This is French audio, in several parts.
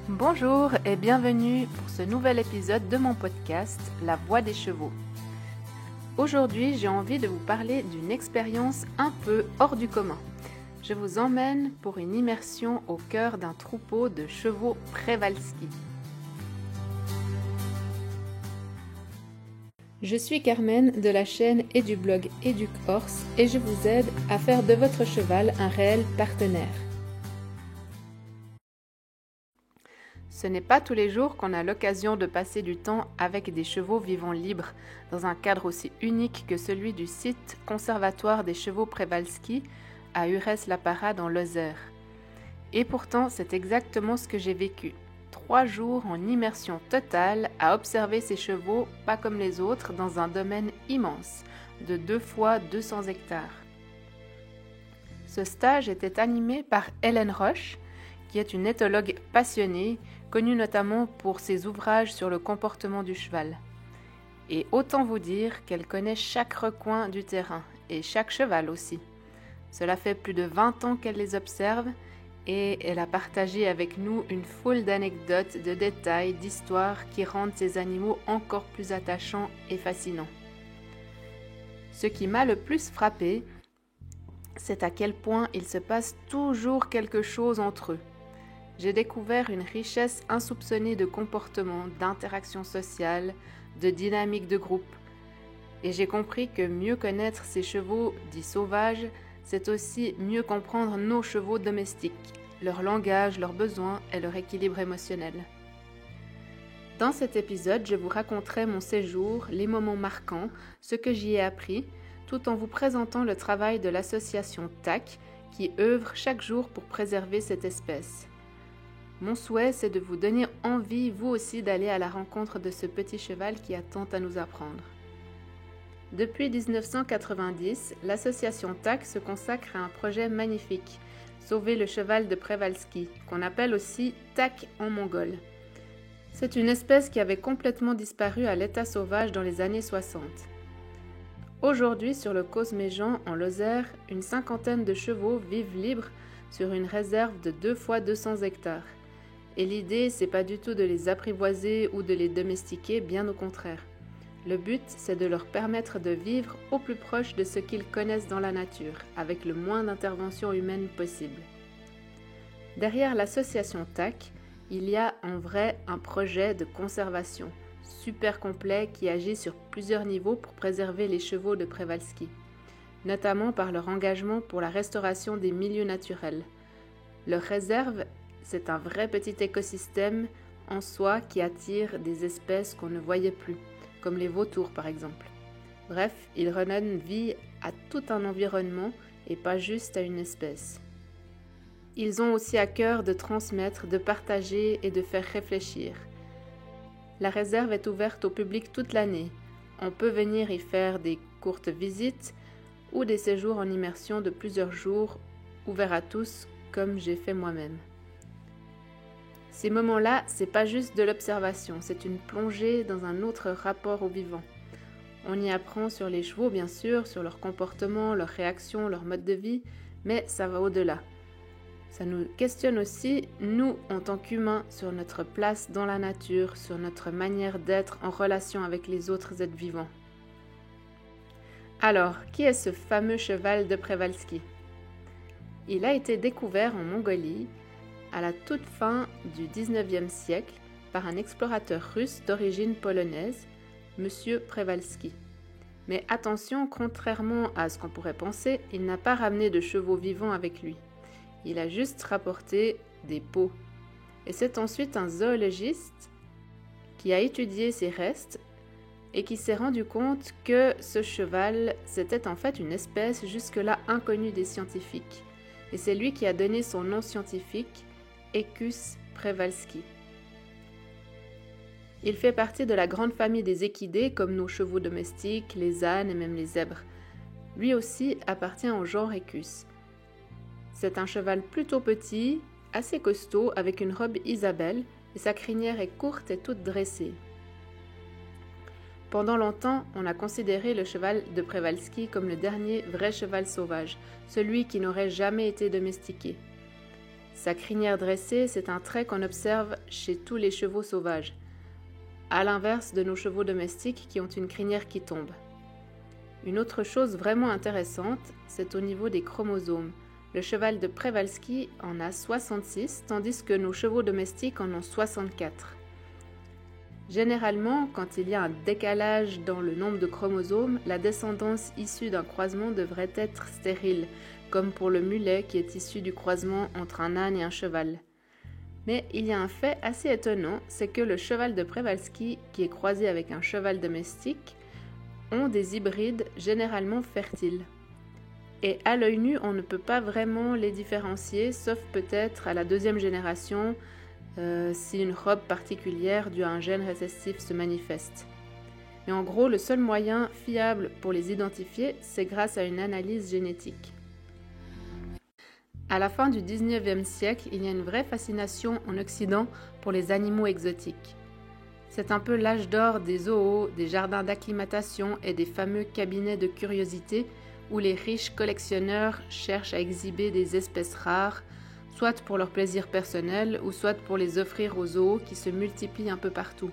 Bonjour et bienvenue pour ce nouvel épisode de mon podcast La Voix des chevaux. Aujourd'hui, j'ai envie de vous parler d'une expérience un peu hors du commun. Je vous emmène pour une immersion au cœur d'un troupeau de chevaux Przewalski. Je suis Carmen de la chaîne et du blog EducHorse et je vous aide à faire de votre cheval un réel partenaire. Ce n'est pas tous les jours qu'on a l'occasion de passer du temps avec des chevaux vivant libres dans un cadre aussi unique que celui du site conservatoire des chevaux Przewalski à Urès-la-Parade en Lozère. Et pourtant, c'est exactement ce que j'ai vécu. 3 jours en immersion totale à observer ces chevaux, pas comme les autres, dans un domaine immense, de 2 fois 200 hectares. Ce stage était animé par Hélène Roche, qui est une éthologue passionnée, connue notamment pour ses ouvrages sur le comportement du cheval. Et autant vous dire qu'elle connaît chaque recoin du terrain, et chaque cheval aussi. Cela fait plus de 20 ans qu'elle les observe, et elle a partagé avec nous une foule d'anecdotes, de détails, d'histoires qui rendent ces animaux encore plus attachants et fascinants. Ce qui m'a le plus frappé, c'est à quel point il se passe toujours quelque chose entre eux. J'ai découvert une richesse insoupçonnée de comportements, d'interactions sociales, de dynamiques de groupe. Et j'ai compris que mieux connaître ces chevaux dits sauvages, c'est aussi mieux comprendre nos chevaux domestiques, leur langage, leurs besoins et leur équilibre émotionnel. Dans cet épisode, je vous raconterai mon séjour, les moments marquants, ce que j'y ai appris, tout en vous présentant le travail de l'association TAC qui œuvre chaque jour pour préserver cette espèce. Mon souhait, c'est de vous donner envie, vous aussi, d'aller à la rencontre de ce petit cheval qui a tant à nous apprendre. Depuis 1990, l'association TAC se consacre à un projet magnifique, Sauver le cheval de Przewalski, qu'on appelle aussi TAC en mongol. C'est une espèce qui avait complètement disparu à l'état sauvage dans les années 60. Aujourd'hui, sur le Cosméjean, en Lozère, une 50aine de chevaux vivent libres sur une réserve de 2 fois 200 hectares. Et l'idée, c'est pas du tout de les apprivoiser ou de les domestiquer, bien au contraire. Le but, c'est de leur permettre de vivre au plus proche de ce qu'ils connaissent dans la nature, avec le moins d'intervention humaine possible. Derrière l'association TAC, il y a en vrai un projet de conservation, super complet qui agit sur plusieurs niveaux pour préserver les chevaux de Przewalski, notamment par leur engagement pour la restauration des milieux naturels. Leur réserve, c'est un vrai petit écosystème en soi qui attire des espèces qu'on ne voyait plus, comme les vautours par exemple. Bref, ils redonnent vie à tout un environnement et pas juste à une espèce. Ils ont aussi à cœur de transmettre, de partager et de faire réfléchir. La réserve est ouverte au public toute l'année. On peut venir y faire des courtes visites ou des séjours en immersion de plusieurs jours, ouverts à tous, comme j'ai fait moi-même. Ces moments-là, c'est pas juste de l'observation, c'est une plongée dans un autre rapport au vivant. On y apprend sur les chevaux, bien sûr, sur leur comportement, leurs réactions, leur mode de vie, mais ça va au-delà. Ça nous questionne aussi, nous, en tant qu'humains, sur notre place dans la nature, sur notre manière d'être en relation avec les autres êtres vivants. Alors, qui est ce fameux cheval de Przewalski ? Il a été découvert en Mongolie à la toute fin du XIXe siècle par un explorateur russe d'origine polonaise, M. Przewalski. Mais attention, contrairement à ce qu'on pourrait penser, il n'a pas ramené de chevaux vivants avec lui. Il a juste rapporté des peaux. Et c'est ensuite un zoologiste qui a étudié ces restes et qui s'est rendu compte que ce cheval, c'était en fait une espèce jusque-là inconnue des scientifiques. Et c'est lui qui a donné son nom scientifique, Equus przewalski. Il fait partie de la grande famille des équidés comme nos chevaux domestiques, les ânes et même les zèbres. Lui aussi appartient au genre Equus. C'est un cheval plutôt petit, assez costaud, avec une robe Isabelle et sa crinière est courte et toute dressée. Pendant longtemps, on a considéré le cheval de Przewalski comme le dernier vrai cheval sauvage, celui qui n'aurait jamais été domestiqué. Sa crinière dressée, c'est un trait qu'on observe chez tous les chevaux sauvages, à l'inverse de nos chevaux domestiques qui ont une crinière qui tombe. Une autre chose vraiment intéressante, c'est au niveau des chromosomes. Le cheval de Przewalski en a 66, tandis que nos chevaux domestiques en ont 64. Généralement, quand il y a un décalage dans le nombre de chromosomes, la descendance issue d'un croisement devrait être stérile, comme pour le mulet qui est issu du croisement entre un âne et un cheval. Mais il y a un fait assez étonnant, c'est que le cheval de Przewalski, qui est croisé avec un cheval domestique, ont des hybrides généralement fertiles. Et à l'œil nu, on ne peut pas vraiment les différencier, sauf peut-être à la deuxième génération, si une robe particulière due à un gène récessif se manifeste. Mais en gros, le seul moyen fiable pour les identifier, c'est grâce à une analyse génétique. À la fin du 19e siècle, il y a une vraie fascination en Occident pour les animaux exotiques. C'est un peu l'âge d'or des zoos, des jardins d'acclimatation et des fameux cabinets de curiosité où les riches collectionneurs cherchent à exhiber des espèces rares, soit pour leur plaisir personnel ou soit pour les offrir aux zoos qui se multiplient un peu partout.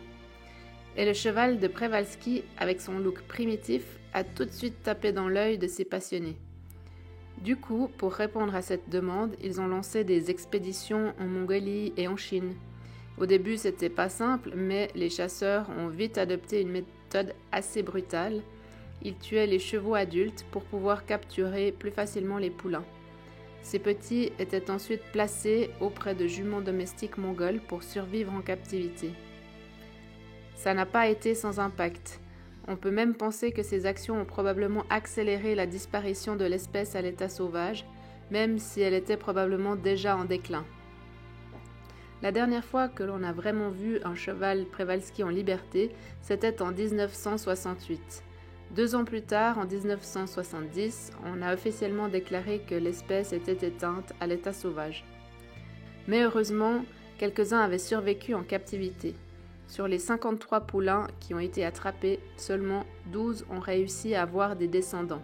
Et le cheval de Przewalski, avec son look primitif, a tout de suite tapé dans l'œil de ces passionnés. Du coup, pour répondre à cette demande, ils ont lancé des expéditions en Mongolie et en Chine. Au début, c'était pas simple, mais les chasseurs ont vite adopté une méthode assez brutale. Ils tuaient les chevaux adultes pour pouvoir capturer plus facilement les poulains. Ces petits étaient ensuite placés auprès de juments domestiques mongols pour survivre en captivité. Ça n'a pas été sans impact. On peut même penser que ces actions ont probablement accéléré la disparition de l'espèce à l'état sauvage, même si elle était probablement déjà en déclin. La dernière fois que l'on a vraiment vu un cheval Przewalski en liberté, c'était en 1968. 2 ans plus tard, en 1970, on a officiellement déclaré que l'espèce était éteinte à l'état sauvage. Mais heureusement, quelques-uns avaient survécu en captivité. Sur les 53 poulains qui ont été attrapés, seulement 12 ont réussi à avoir des descendants.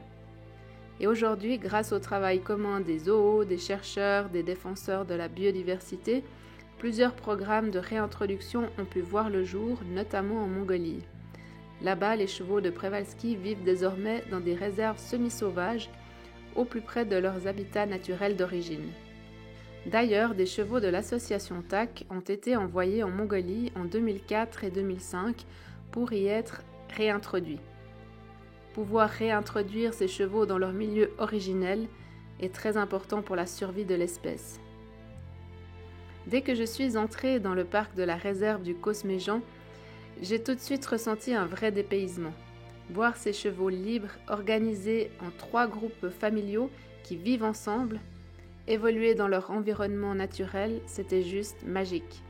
Et aujourd'hui, grâce au travail commun des zoos, des chercheurs, des défenseurs de la biodiversité, plusieurs programmes de réintroduction ont pu voir le jour, notamment en Mongolie. Là-bas, les chevaux de Przewalski vivent désormais dans des réserves semi-sauvages, au plus près de leurs habitats naturels d'origine. D'ailleurs, des chevaux de l'association TAC ont été envoyés en Mongolie en 2004 et 2005 pour y être réintroduits. Pouvoir réintroduire ces chevaux dans leur milieu originel est très important pour la survie de l'espèce. Dès que je suis entrée dans le parc de la réserve du Causse-Méjean, j'ai tout de suite ressenti un vrai dépaysement. Voir ces chevaux libres, organisés en 3 groupes familiaux qui vivent ensemble, évoluer dans leur environnement naturel, c'était juste magique.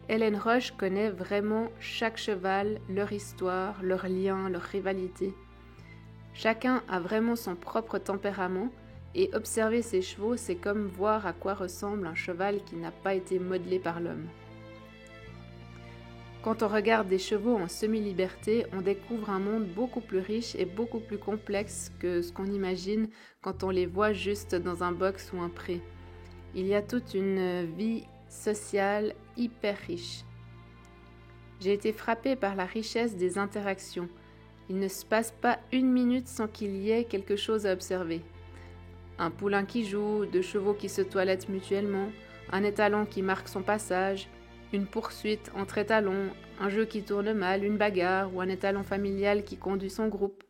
Hélène Roche connaît vraiment chaque cheval, leur histoire, leurs liens, leur rivalité. Chacun a vraiment son propre tempérament et observer ces chevaux, c'est comme voir à quoi ressemble un cheval qui n'a pas été modelé par l'homme. Quand on regarde des chevaux en semi-liberté, on découvre un monde beaucoup plus riche et beaucoup plus complexe que ce qu'on imagine quand on les voit juste dans un box ou un pré. Il y a toute une vie sociale hyper riche. J'ai été frappée par la richesse des interactions. Il ne se passe pas une minute sans qu'il y ait quelque chose à observer. Un poulain qui joue, 2 chevaux qui se toilettent mutuellement, un étalon qui marque son passage, une poursuite entre étalons, un jeu qui tourne mal, une bagarre ou un étalon familial qui conduit son groupe.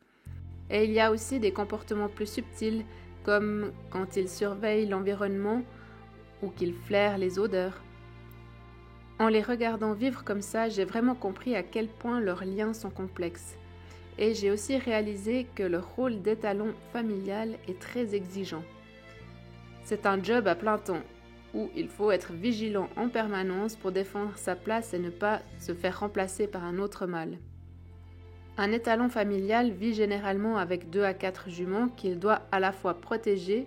Et il y a aussi des comportements plus subtils, comme quand ils surveillent l'environnement ou qu'ils flairent les odeurs. En les regardant vivre comme ça, j'ai vraiment compris à quel point leurs liens sont complexes. Et j'ai aussi réalisé que le rôle d'étalon familial est très exigeant. C'est un job à plein temps, où il faut être vigilant en permanence pour défendre sa place et ne pas se faire remplacer par un autre mâle. Un étalon familial vit généralement avec 2 à 4 juments qu'il doit à la fois protéger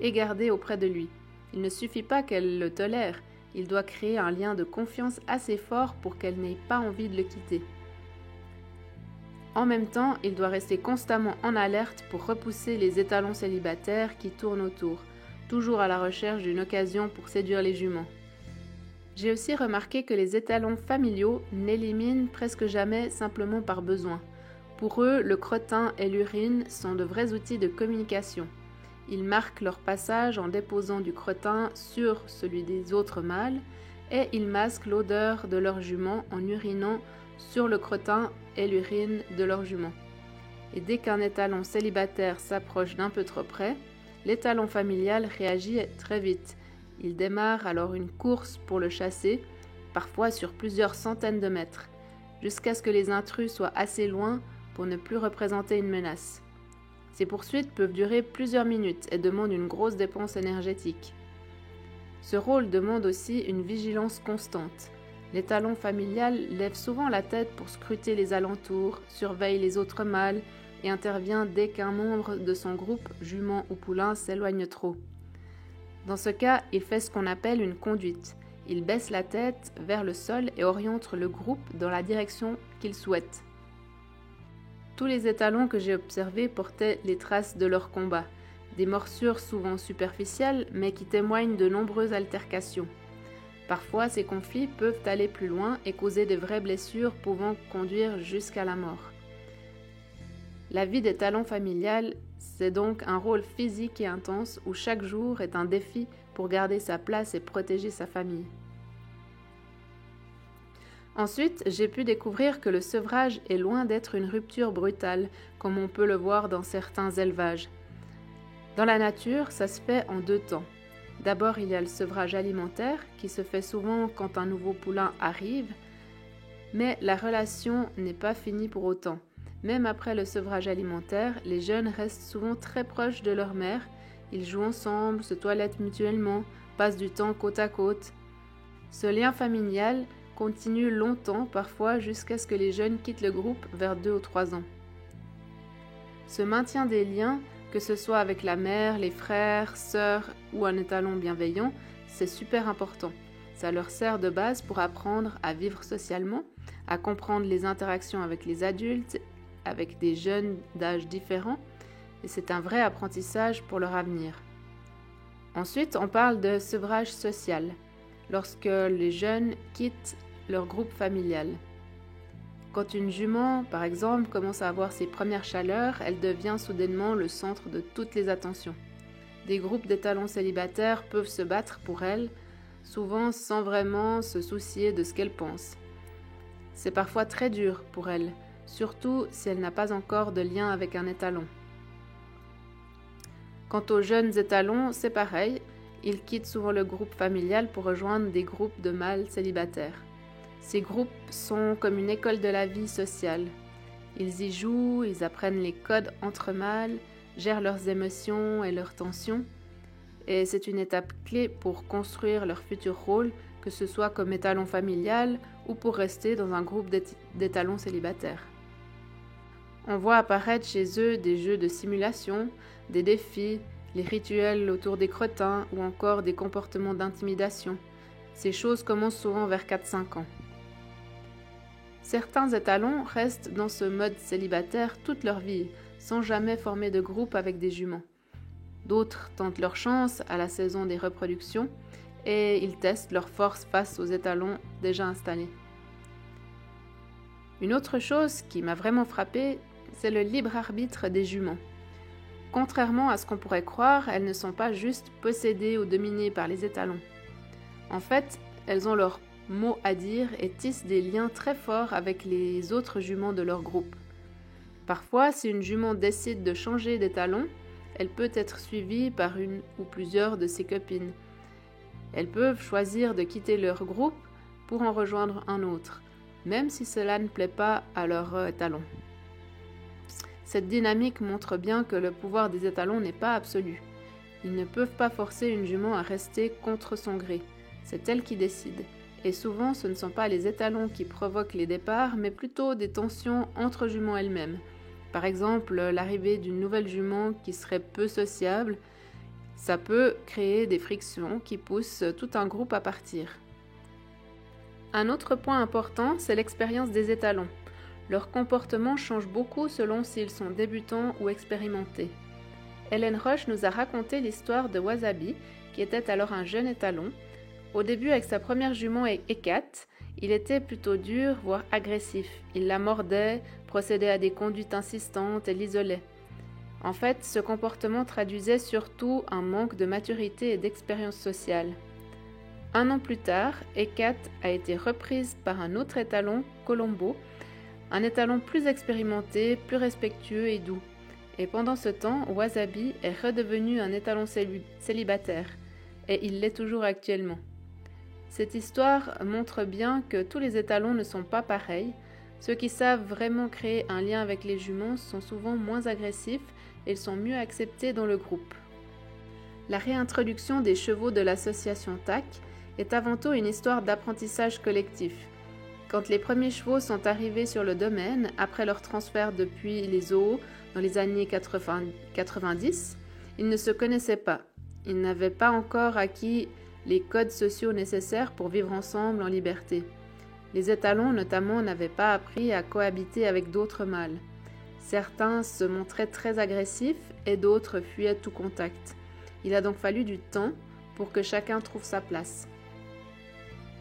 et garder auprès de lui. Il ne suffit pas qu'elle le tolère, il doit créer un lien de confiance assez fort pour qu'elle n'ait pas envie de le quitter. En même temps, il doit rester constamment en alerte pour repousser les étalons célibataires qui tournent autour. toujours à la recherche d'une occasion pour séduire les juments. J'ai aussi remarqué que les étalons familiaux n'éliminent presque jamais simplement par besoin. Pour eux, le crottin et l'urine sont de vrais outils de communication. Ils marquent leur passage en déposant du crottin sur celui des autres mâles et ils masquent l'odeur de leur jument en urinant sur le crottin et l'urine de leur jument. Et dès qu'un étalon célibataire s'approche d'un peu trop près, l'étalon familial réagit très vite. Il démarre alors une course pour le chasser, parfois sur plusieurs centaines de mètres, jusqu'à ce que les intrus soient assez loin pour ne plus représenter une menace. Ces poursuites peuvent durer plusieurs minutes et demandent une grosse dépense énergétique. Ce rôle demande aussi une vigilance constante. L'étalon familial lève souvent la tête pour scruter les alentours, surveille les autres mâles et intervient dès qu'un membre de son groupe, jument ou poulain, s'éloigne trop. Dans ce cas, il fait ce qu'on appelle une conduite. Il baisse la tête vers le sol et oriente le groupe dans la direction qu'il souhaite. Tous les étalons que j'ai observés portaient les traces de leur combat, des morsures souvent superficielles mais qui témoignent de nombreuses altercations. Parfois, ces conflits peuvent aller plus loin et causer de vraies blessures pouvant conduire jusqu'à la mort. La vie d'étalon familial, c'est donc un rôle physique et intense où chaque jour est un défi pour garder sa place et protéger sa famille. Ensuite, j'ai pu découvrir que le sevrage est loin d'être une rupture brutale, comme on peut le voir dans certains élevages. Dans la nature, ça se fait en deux temps. D'abord, il y a le sevrage alimentaire, qui se fait souvent quand un nouveau poulain arrive, mais la relation n'est pas finie pour autant. Même après le sevrage alimentaire, les jeunes restent souvent très proches de leur mère, ils jouent ensemble, se toilettent mutuellement, passent du temps côte à côte. Ce lien familial continue longtemps, parfois jusqu'à ce que les jeunes quittent le groupe vers 2 ou 3 ans. Ce maintien des liens, que ce soit avec la mère, les frères, sœurs ou un étalon bienveillant, c'est super important. Ça leur sert de base pour apprendre à vivre socialement, à comprendre les interactions avec les adultes, avec des jeunes d'âge différents, et c'est un vrai apprentissage pour leur avenir. Ensuite, on parle de sevrage social, lorsque les jeunes quittent leur groupe familial. Quand une jument, par exemple, commence à avoir ses premières chaleurs, elle devient soudainement le centre de toutes les attentions. Des groupes d'étalons célibataires peuvent se battre pour elle, souvent sans vraiment se soucier de ce qu'elle pense. C'est parfois très dur pour elle, surtout si elle n'a pas encore de lien avec un étalon. Quant aux jeunes étalons, c'est pareil, ils quittent souvent le groupe familial pour rejoindre des groupes de mâles célibataires. Ces groupes sont comme une école de la vie sociale. Ils y jouent, ils apprennent les codes entre mâles, gèrent leurs émotions et leurs tensions, et c'est une étape clé pour construire leur futur rôle, que ce soit comme étalon familial ou pour rester dans un groupe d'étalons célibataires. On voit apparaître chez eux des jeux de simulation, des défis, les rituels autour des crottins ou encore des comportements d'intimidation. Ces choses commencent souvent vers 4-5 ans. Certains étalons restent dans ce mode célibataire toute leur vie, sans jamais former de groupe avec des juments. D'autres tentent leur chance à la saison des reproductions et ils testent leur force face aux étalons déjà installés. Une autre chose qui m'a vraiment frappée, c'est le libre arbitre des juments. Contrairement à ce qu'on pourrait croire, elles ne sont pas juste possédées ou dominées par les étalons. En fait, elles ont leur mot à dire et tissent des liens très forts avec les autres juments de leur groupe. Parfois, si une jument décide de changer d'étalon, elle peut être suivie par une ou plusieurs de ses copines. Elles peuvent choisir de quitter leur groupe pour en rejoindre un autre, même si cela ne plaît pas à leur étalon. Cette dynamique montre bien que le pouvoir des étalons n'est pas absolu. Ils ne peuvent pas forcer une jument à rester contre son gré. C'est elle qui décide. Et souvent, ce ne sont pas les étalons qui provoquent les départs, mais plutôt des tensions entre juments elles-mêmes. Par exemple, l'arrivée d'une nouvelle jument qui serait peu sociable, ça peut créer des frictions qui poussent tout un groupe à partir. Un autre point important, c'est l'expérience des étalons. Leur comportement change beaucoup selon s'ils sont débutants ou expérimentés. Hélène Roche nous a raconté l'histoire de Wasabi, qui était alors un jeune étalon. Au début, avec sa première jument Hécate, il était plutôt dur, voire agressif. Il la mordait, procédait à des conduites insistantes et l'isolait. En fait, ce comportement traduisait surtout un manque de maturité et d'expérience sociale. 1 an plus tard, Hécate a été reprise par un autre étalon, Colombo, un étalon plus expérimenté, plus respectueux et doux. Et pendant ce temps, Wasabi est redevenu un étalon célibataire, et il l'est toujours actuellement. Cette histoire montre bien que tous les étalons ne sont pas pareils. Ceux qui savent vraiment créer un lien avec les juments sont souvent moins agressifs et ils sont mieux acceptés dans le groupe. La réintroduction des chevaux de l'association TAC est avant tout une histoire d'apprentissage collectif. Quand les premiers chevaux sont arrivés sur le domaine, après leur transfert depuis les zoos dans les années 90, ils ne se connaissaient pas. Ils n'avaient pas encore acquis les codes sociaux nécessaires pour vivre ensemble en liberté. Les étalons notamment n'avaient pas appris à cohabiter avec d'autres mâles. Certains se montraient très agressifs et d'autres fuyaient tout contact. Il a donc fallu du temps pour que chacun trouve sa place.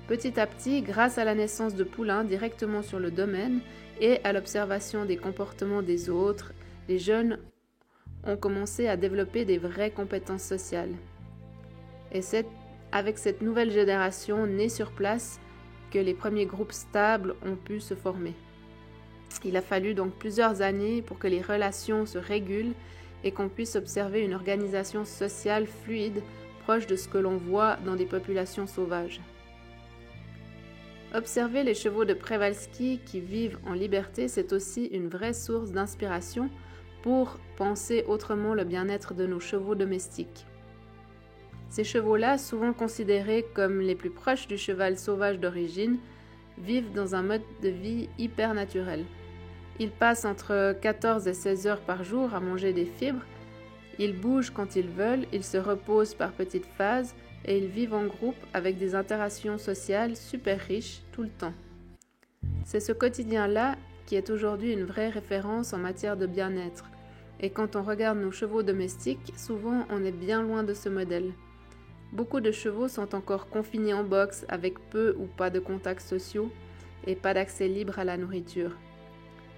Petit à petit, grâce à la naissance de poulains directement sur le domaine et à l'observation des comportements des autres, les jeunes ont commencé à développer des vraies compétences sociales. Et c'est avec cette nouvelle génération née sur place que les premiers groupes stables ont pu se former. Il a fallu donc plusieurs années pour que les relations se régulent et qu'on puisse observer une organisation sociale fluide, proche de ce que l'on voit dans des populations sauvages. Observer les chevaux de Przewalski qui vivent en liberté, c'est aussi une vraie source d'inspiration pour penser autrement le bien-être de nos chevaux domestiques. Ces chevaux-là, souvent considérés comme les plus proches du cheval sauvage d'origine, vivent dans un mode de vie hyper naturel. Ils passent entre 14 et 16 heures par jour à manger des fibres, ils bougent quand ils veulent, ils se reposent par petites phases et ils vivent en groupe avec des interactions sociales super riches tout le temps. C'est ce quotidien-là qui est aujourd'hui une vraie référence en matière de bien-être. Et quand on regarde nos chevaux domestiques, souvent on est bien loin de ce modèle. Beaucoup de chevaux sont encore confinés en box avec peu ou pas de contacts sociaux et pas d'accès libre à la nourriture.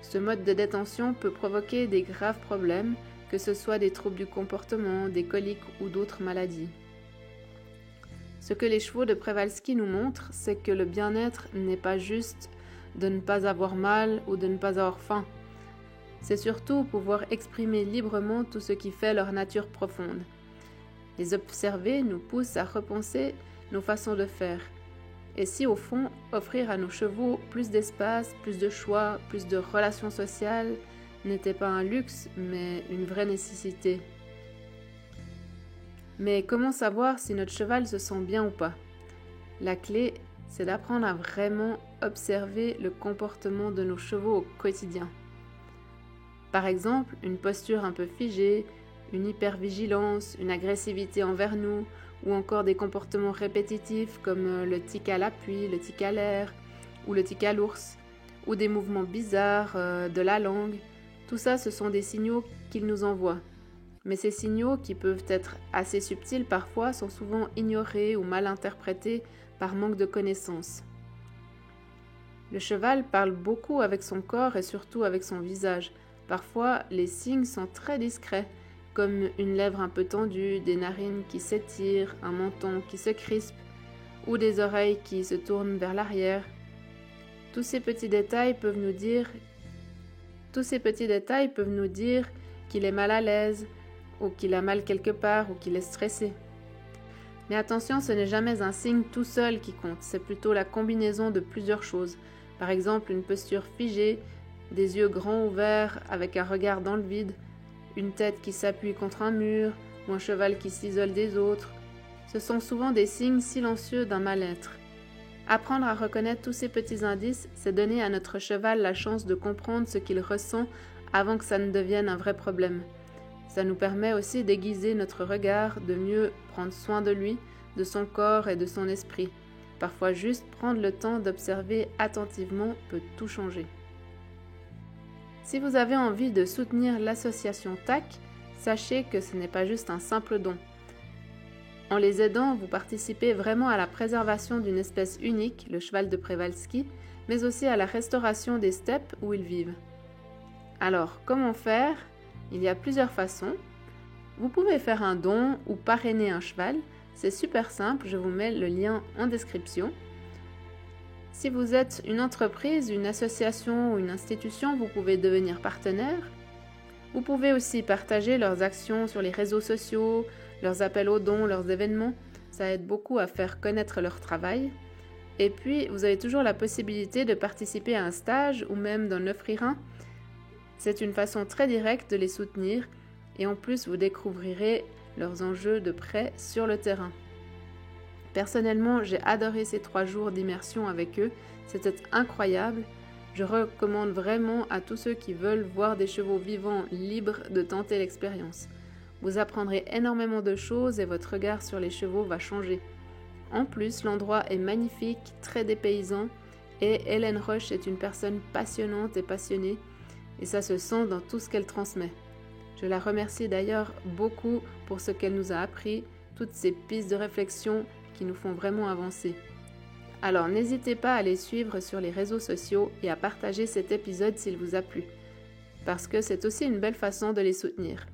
Ce mode de détention peut provoquer des graves problèmes, que ce soit des troubles du comportement, des coliques ou d'autres maladies. Ce que les chevaux de Przewalski nous montrent, c'est que le bien-être n'est pas juste de ne pas avoir mal ou de ne pas avoir faim. C'est surtout pouvoir exprimer librement tout ce qui fait leur nature profonde. Les observer nous pousse à repenser nos façons de faire. Et si au fond, offrir à nos chevaux plus d'espace, plus de choix, plus de relations sociales n'était pas un luxe, mais une vraie nécessité. Mais comment savoir si notre cheval se sent bien ou pas? La clé, c'est d'apprendre à vraiment observer le comportement de nos chevaux au quotidien. Par exemple, une posture un peu figée, une hypervigilance, une agressivité envers nous, ou encore des comportements répétitifs comme le tic à l'appui, le tic à l'air, ou le tic à l'ours, ou des mouvements bizarres de la langue. Tout ça, ce sont des signaux qu'ils nous envoient. Mais ces signaux, qui peuvent être assez subtils parfois, sont souvent ignorés ou mal interprétés par manque de connaissances. Le cheval parle beaucoup avec son corps et surtout avec son visage. Parfois, les signes sont très discrets, comme une lèvre un peu tendue, des narines qui s'étirent, un menton qui se crispe, ou des oreilles qui se tournent vers l'arrière. Tous ces petits détails peuvent nous dire qu'il est mal à l'aise, ou qu'il a mal quelque part, ou qu'il est stressé. Mais attention, ce n'est jamais un signe tout seul qui compte, c'est plutôt la combinaison de plusieurs choses. Par exemple, une posture figée, des yeux grands ouverts avec un regard dans le vide, une tête qui s'appuie contre un mur, ou un cheval qui s'isole des autres. Ce sont souvent des signes silencieux d'un mal-être. Apprendre à reconnaître tous ces petits indices, c'est donner à notre cheval la chance de comprendre ce qu'il ressent avant que ça ne devienne un vrai problème. Ça nous permet aussi d'aiguiser notre regard, de mieux prendre soin de lui, de son corps et de son esprit. Parfois juste prendre le temps d'observer attentivement peut tout changer. Si vous avez envie de soutenir l'association TAC, sachez que ce n'est pas juste un simple don. En les aidant, vous participez vraiment à la préservation d'une espèce unique, le cheval de Przewalski, mais aussi à la restauration des steppes où ils vivent. Alors, comment faire? Il y a plusieurs façons. Vous pouvez faire un don ou parrainer un cheval. C'est super simple, je vous mets le lien en description. Si vous êtes une entreprise, une association ou une institution, vous pouvez devenir partenaire. Vous pouvez aussi partager leurs actions sur les réseaux sociaux, leurs appels aux dons, leurs événements. Ça aide beaucoup à faire connaître leur travail. Et puis, vous avez toujours la possibilité de participer à un stage ou même d'en offrir un. C'est une façon très directe de les soutenir et en plus, vous découvrirez leurs enjeux de près sur le terrain. Personnellement, j'ai adoré ces 3 jours d'immersion avec eux. C'était incroyable. Je recommande vraiment à tous ceux qui veulent voir des chevaux vivants libres de tenter l'expérience. Vous apprendrez énormément de choses et votre regard sur les chevaux va changer. En plus, l'endroit est magnifique, très dépaysant et Hélène Roche est une personne passionnante et passionnée et ça se sent dans tout ce qu'elle transmet. Je la remercie d'ailleurs beaucoup pour ce qu'elle nous a appris, toutes ces pistes de réflexion qui nous font vraiment avancer. Alors n'hésitez pas à les suivre sur les réseaux sociaux et à partager cet épisode s'il vous a plu, parce que c'est aussi une belle façon de les soutenir.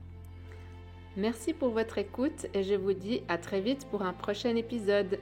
Merci pour votre écoute et je vous dis à très vite pour un prochain épisode.